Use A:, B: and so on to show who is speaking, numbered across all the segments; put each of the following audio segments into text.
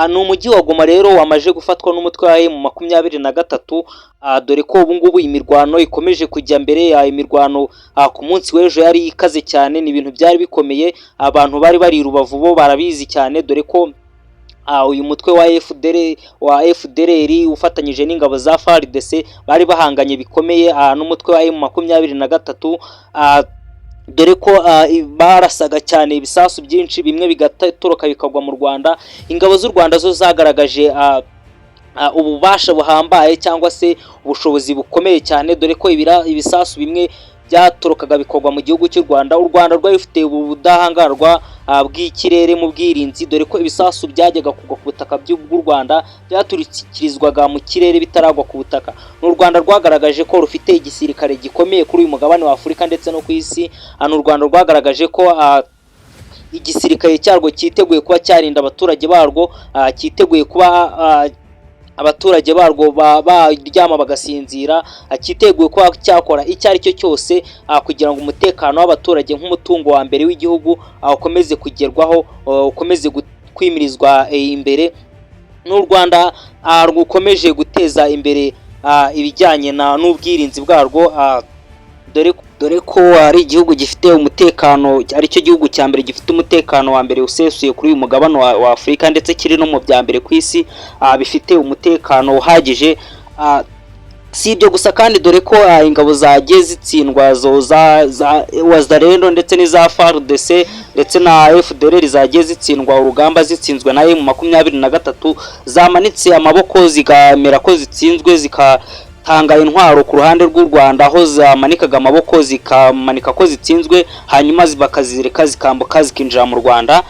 A: Ni umujyi wa Goma rero wamaje gufatwa n'umutwe wa M23, dore ko ubu ngubu imirwano ikomeje kujya mbere. Imirwano ku munsi w'ejo yari ikaze cyane, ni ibintu byari bikomeye, abantu bari bari Rubavu bo barabizi cyane, dore ko uyu mutwe wa FDLR ufatanyije n'ingabo za FARDC bari bahanganye bikomeye n'umutwe wa M23, dore ko barasaga cyane ibisasu byinshi, bimwe bigatoroka bikagwa mu Rwanda. Ingabo z'u Rwanda zo zagaragaje ububasha buhambaye cyangwa se ubushobozi bukomeye cyane, dore ko ibisasu bimwe byatorokaga bikogwa mu gihugu cy'u Rwanda. U Rwanda rwari rufite ubudahangarwa bw'ikirere mu bwirinzi, dore ko ibisasu byajyaga kugwa ku butaka bw'u Rwanda byaturikirizwaga mu kirere bitaragwa ku butaka. n'u Rwanda rwagaragaje ko rufite igisirikare gikomeye kuri uyu mugabane wa Afurika ndetse no ku isi. n'u Rwanda rwagaragaje ko igisirikare cyarwo cyiteguye kuba cyarinda abaturage barwo, cyiteguye kuba abaturage barwo baryama bagasinzira, cyiteguye kuba cyakora icyo ari cyo cyose kugira ngo umutekano w'abaturage nk'umutungo wa mbere w'igihugu ukomeze kugerwaho, ukomeze kwimirizwa imbere. n'u Rwanda rukomeje guteza imbere ibijyanye n'ubwirinzi bwarwo, dore ko ari igihugu gifite umutekano, ari cyo gihugu cya mbere gifite umutekano wa mbere usesuye kuri uyu mugabane wa Afurika, ndetse kiri no mu bya mbere ku isi bifite umutekano uhagije. Si ibyo gusa kandi, dore ko ingabo zagiye zitsindwa za Wazalendo ndetse n'iza FARDC ndetse na FDLR zagiye zitsindwa urugamba, zitsinzwe na M23, zamanitse amaboko zigamera ko zitsinzwe, zikatanga intwaro ku ruhande rw'u Rwanda, aho zamanikaga amaboko zikamanika ko zitsinzwe, hanyuma bakazireka zikambuka zikinjira mu Rwanda,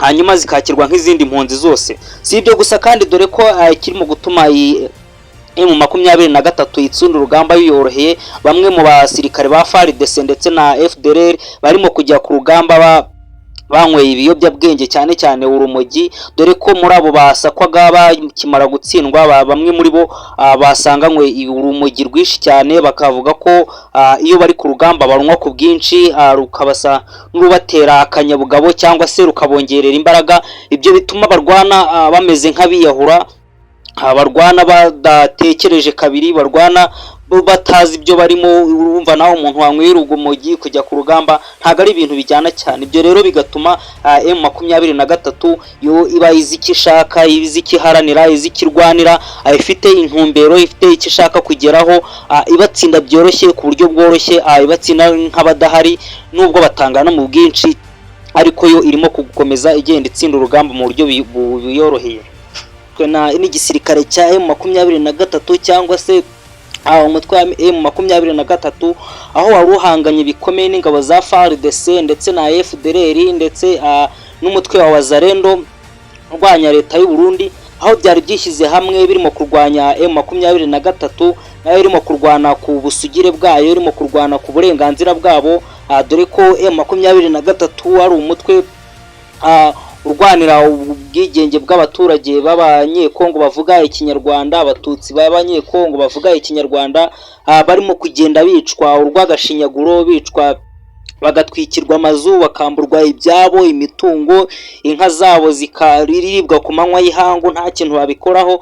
A: hanyuma zikakirwa nk'izindi mpunzi zose. Si ibyo gusa kandi, dore ko kirimo gutuma M23 itsunda urugamba yoroheye. Bamwe mu basirikare ba FARDC ndetse na FDLR barimo kujya ku rugamba banyweye ibiyobyabwenge, cyane cyane urumogi, dore ko muri abo basakwaga bakimara gutsindwa bamwe muri bo basanganywe urumogi rwinshi cyane, bakavuga ko iyo bari ku rugamba barunywa ku bwinshi, rukabasa n'urubatera akanyabugabo cyangwa se rukabongerera imbaraga. Ibyo bituma barwana bameze nk'abiyahura, barwana badatekereje kabiri, barwana batazi ibyo barimo. Urumva naho umuntu wanywera urumogi kujya ku rugamba ntago ari ibintu bijyana cyane. Ibyo rero bigatuma M23 yo iba izi icyo ishaka, izi icyo iharanira, izi icyo irwanira, ifite intumbero, ifite icyo ishaka kugeraho, ibatsinda byoroshye, ku buryo bworoshye, ibatsinda nk'abadahari nubwo batangana mu bwinshi, ariko yo irimo gukomeza igenda itsinda urugamba mu buryo buyoroheye. N'igisirikare cya M23 cyangwa se umutwe wa M23, aho wari uhanganye bikomeye n'ingabo za FARDC ndetse na FDLR ndetse n'umutwe wa Wazalendo urwanya leta y'u Burundi, aho byari byishyize hamwe birimo kurwanya M23, nayo irimo kurwana ku busugire bwayo, irimo kurwana ku burenganzira bwabo, dore ko M23 ari umutwe urwanira ubwigenge bw'abaturage b'abanyekongo bavuga ikinyarwanda, abatutsi b'abanyekongo bavuga ikinyarwanda, barimo kugenda bicwa urwagashinyaguro, bicwa bagatwikirwa amazu, bakamburwa ibyabo, imitungo, inka zabo zikariribwa ku manywa y'ihangu, nta kintu babikoraho.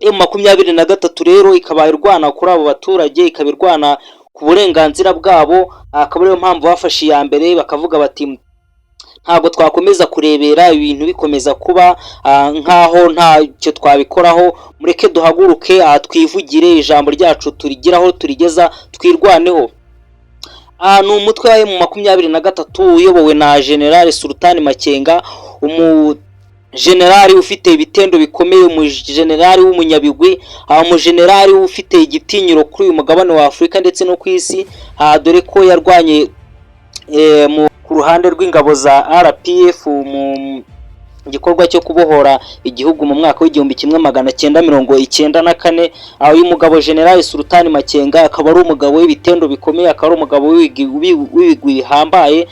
A: M23 rero ikaba irwana kuri abo baturage, ikaba irwana ku burenganzira bwabo, akaba ariyo mpamvu bafashe iya mbere bakavuga bati ntabwo twakomeza kurebera ibintu bikomeza kuba nkaho ntacyo twabikoraho, mureke duhaguruke twivugire, ijambo ryacu turigiraho, turigeza, twirwaneho. Ni umutwe wa M23 uyobowe na General Sultan Makenga, umujenerali ufite ibitendo bikomeye, umujenerali w'umunyabigwi, umujenerali ufite igitinyiro kuri uyu mugabane wa Afurika ndetse no ku isi, dore ko yarwanye ku ruhande rw'ingabo za RPF mu gikorwa cyo kubohora igihugu mu mwaka w'1994. Uyu mugabo General Sultan Makenga akaba ari umugabo w'ibitendo bikomeye, akaba ari umugabo w'ibigwi bihambaye,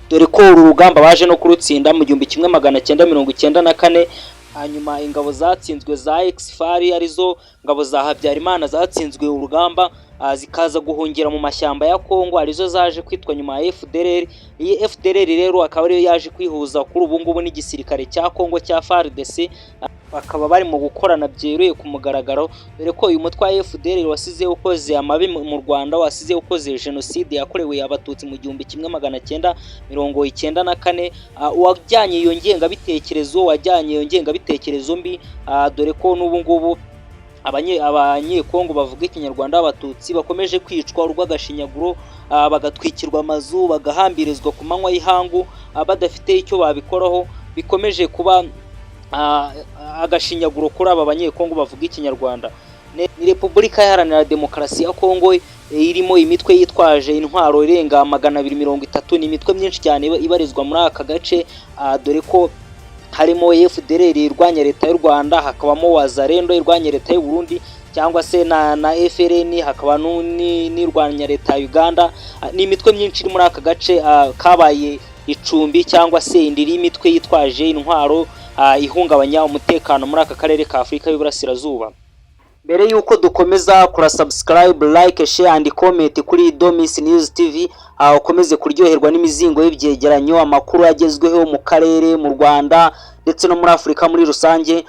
A: dore ko uru rugamba baje no kurutsinda mu 1994. Hanyuma ingabo zatsinzwe za Exfari arizo ngabo za Habyarimana zatsinzwe urugamba, zikaza guhungira mu mashyamba ya Kongo, arizo zaje kwitwa nyuma ya FDLR. Iyi FDLR rero akaba ariyo yaje kwihuza kuri ubu ngubu n'igisirikare cya Kongo cya FARDC, bakaba bari mu gukorana byeruye ku mugaragaro, dore ko uyu mutwe wa FDLR wasize ukoze amabi mu Rwanda, wasize ukoze jenoside yakorewe abatutsi mu 1994, wajyanye iyo ngengabitekerezo mbi, dore ko n'ubu ngubu abanyekongo bavuga ikinyarwanda b'abatutsi bakomeje kwicwa urw'agashinyaguro, bagatwikirwa amazu, bagahambirizwa ku manywa y'ihangu, badafite icyo babikoraho. Bikomeje kuba agashinyaguro kuri aba banyekongo bavuga ikinyarwanda. Ni Repubulika Iharanira Demokarasi ya Kongo irimo imitwe yitwaje intwaro irenga 230, ni imitwe myinshi cyane ibarizwa muri aka gace, dore ko harimo FDLR irwanya leta y'u Rwanda, hakabamo Wazalendo irwanya leta y'u Burundi cyangwa se na FLN, hakaba n'irwanya leta ya Uganda. Ni imitwe myinshi iri muri aka gace kabaye icumbi cyangwa se indiri y'imitwe yitwaje intwaro ihungabanya umutekano muri aka karere ka Afurika y'Uburasirazuba. Mbere yuko dukomeza, kura subscribe, like, share and comment kuri Domis News TV, ukomeze kuryoherwa n'imizingo y'ibyegeranyo, amakuru agezweho mu karere, mu Rwanda ndetse no muri Afurika muri rusange,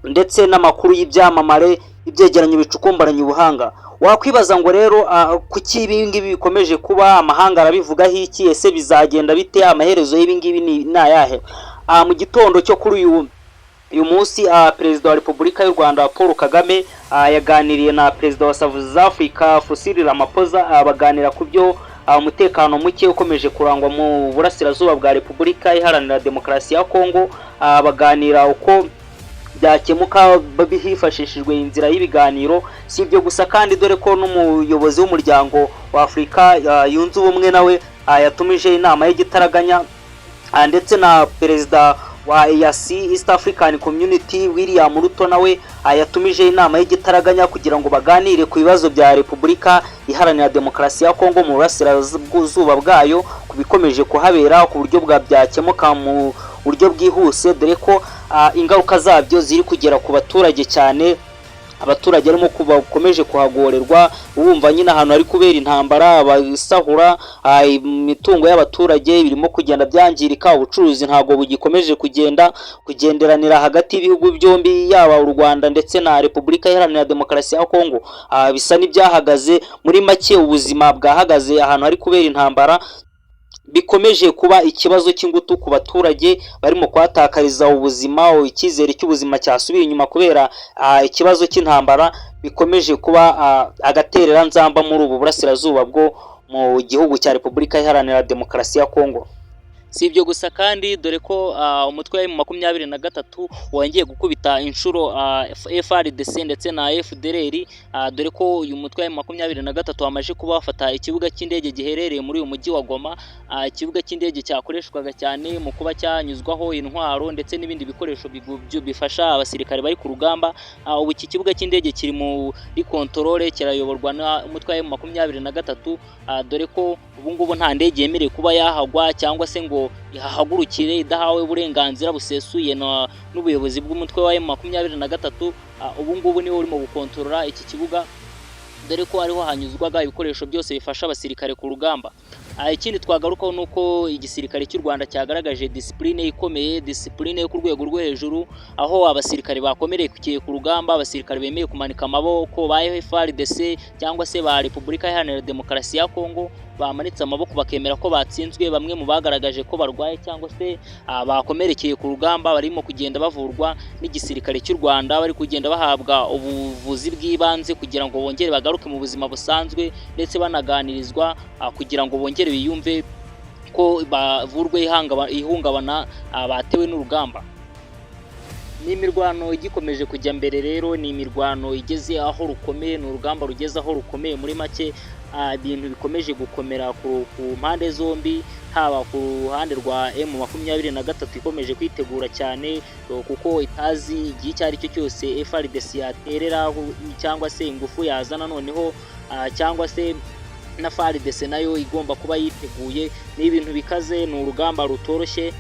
A: ndetse n'amakuru y'ibyamamare, ibyegeranyo bicukumbaranye ubuhanga. Wakwibaza ngo rero kuki ibi ngibi bikomeje kuba, amahanga arabivugaho iki, ese bizagenda bite, amaherezo y'ibi ngibi ni ayahe? Mu gitondo cyo kuri uyu munsi, Perezida wa Repubulika y'u Rwanda Paul Kagame yaganiriye na Perezida wa South Africa Cyril Ramaphosa, baganira ku byo umutekano muke ukomeje kurangwa mu burasirazuba bwa Repubulika Iharanira Demokarasi ya Kongo, baganira uko byakemuka hifashishijwe inzira y'ibiganiro. Si ibyo gusa kandi, dore ko n'umuyobozi w'umuryango wa Afurika yunze ubumwe nawe yatumije inama y'igitaraganya, ndetse na Perezida wa EAC East African Community William Ruto nawe yatumije inama y'igitaraganya kugira ngo baganire ku bibazo bya Repubulika Iharanira Demokarasi ya Kongo mu burasirazuba bwayo, kubikomeje kuhabera, ku buryo byakemuka mu buryo bwihuse, dore ko ingaruka zabyo ziri kugera ku baturage cyane. Abaturage arimo bakomeje kuhagorerwa, ubumva nyine ahantu ari kubera intambara, abasahura imitungo y'abaturage birimo kugenda byangirika, ubucuruzi ntabwo bugikomeje kugenderanira hagati y'ibihugu byombi, yaba u Rwanda ndetse na Repubulika Iharanira Demokarasi ya Kongo, bisa n'ibyahagaze. Muri make ubuzima bwahagaze ahantu hari kubera intambara, bikomeje kuba ikibazo cy'ingutu ku baturage barimo kwatakariza ubuzima, icyizere cy'ubuzima cyasubiye inyuma kubera ikibazo cy'intambara, bikomeje kuba agaterera nzamba muri ubu burasirazuba bwo mu gihugu cya Repubulika Iharanira Demokarasi ya Kongo. Si ibyo gusa kandi, dore ko umutwe wa M23 wongeye gukubita inshuro FARDC ndetse na FDLR, dore ko uyu mutwe wa M23 wamaje kuba wafata ikibuga cy'indege giherereye muri uyu mujyi wa Goma, ikibuga cy'indege cyakoreshwaga cyane mu kuba cyanyuzwaho intwaro ndetse n'ibindi bikoresho bifasha abasirikare bari ku rugamba. Ubu iki kibuga cy'indege kiri muri controle, kirayoborwa n'umutwe wa M23, dore ko ubu ngubu nta ndege yemerewe kuba yahagwa cyangwa se ngo ihahagurukire idahawe uburenganzira busesuye n'ubuyobozi bw'umutwe wa M23. Ubu ngubu niwe urimo gukontorora iki kibuga, dore ko ariho hanyuzwaga ibikoresho byose bifasha abasirikare ku rugamba. Ikindi twagarukaho nuko igisirikare cy'u Rwanda cyagaragaje discipline ikomeye, discipline yo ku rwego rwo hejuru, aho abasirikare bakomerekeye ku rugamba, abasirikare bemeye kumanika amaboko ba FARDC cyangwa se ba Repubulika Iharanira Demokarasi ya Kongo, bamanitse amaboko bakemera ko batsinzwe. Bamwe mu bagaragaje ko barwaye cyangwa se bakomerekeye ku rugamba barimo kugenda bavurwa n'igisirikare cy'u Rwanda, bari kugenda bahabwa ubuvuzi bw'ibanze kugira ngo bongere bagaruke mu buzima busanzwe, ndetse banaganirizwa kugira ngo bongere biyumve ko bavurwe ihungabana batewe n'urugamba. Ni imirwano igikomeje kujya mbere rero, ni imirwano igeze aho rukomeye, ni urugamba rugeze aho rukomeye. Muri make ibintu bikomeje gukomera ku mpande zombi, haba ku ruhande rwa M23 ikomeje kwitegura cyane, kuko itazi igihe icyo ari cyo cyose FARDC yaterera cyangwa se ingufu yazana noneho, cyangwa se na FARDC nayo igomba kuba yiteguye. Ni ibintu bikaze, ni urugamba rutoroshye.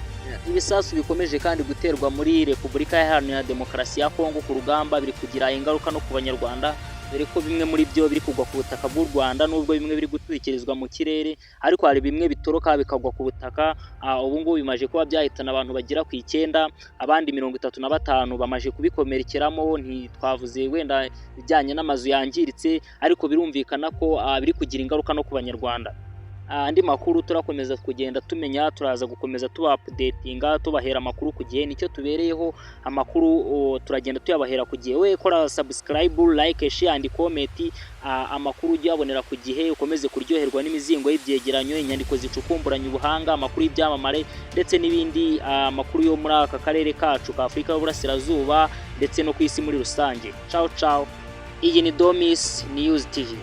A: Ibisasu bikomeje kandi guterwa muri Repubulika Iharanira Demokarasi ya Kongo ku rugamba, biri kugira ingaruka no ku Banyarwanda, dore ko bimwe muri byo biri kugwa ku butaka bw'u Rwanda, nubwo bimwe biri gutekerezwa mu kirere, ariko hari bimwe bitoroka bikagwa ku butaka. Ubu ngubu bimaze kuba byahitana abantu bagera ku 9, abandi 35 bamaze kubikomerekeramo. Ntitwavuze wenda bijyanye n'amazu yangiritse, ariko birumvikana ko biri kugira ingaruka no ku banyarwanda. Andi makuru turakomeza kugenda tumenya, turaza gukomeza tuba updatinga, tubahera amakuru ku gihe, nicyo tubereyeho. Amakuru turagenda tuyabahera ku gihe. We kora subscribe, like, share and comment, amakuru ujye abonera ku gihe, ukomeze kuryoherwa n'imizingo y'ibyegeranyo, inyandiko zicukumburanye ubuhanga, amakuru y'ibyamamare ndetse n'ibindi, amakuru yo muri aka karere kacu ka Afurika y'Uburasirazuba ndetse no ku isi muri rusange. Ciao ciao. Iyi ni Domis News TV.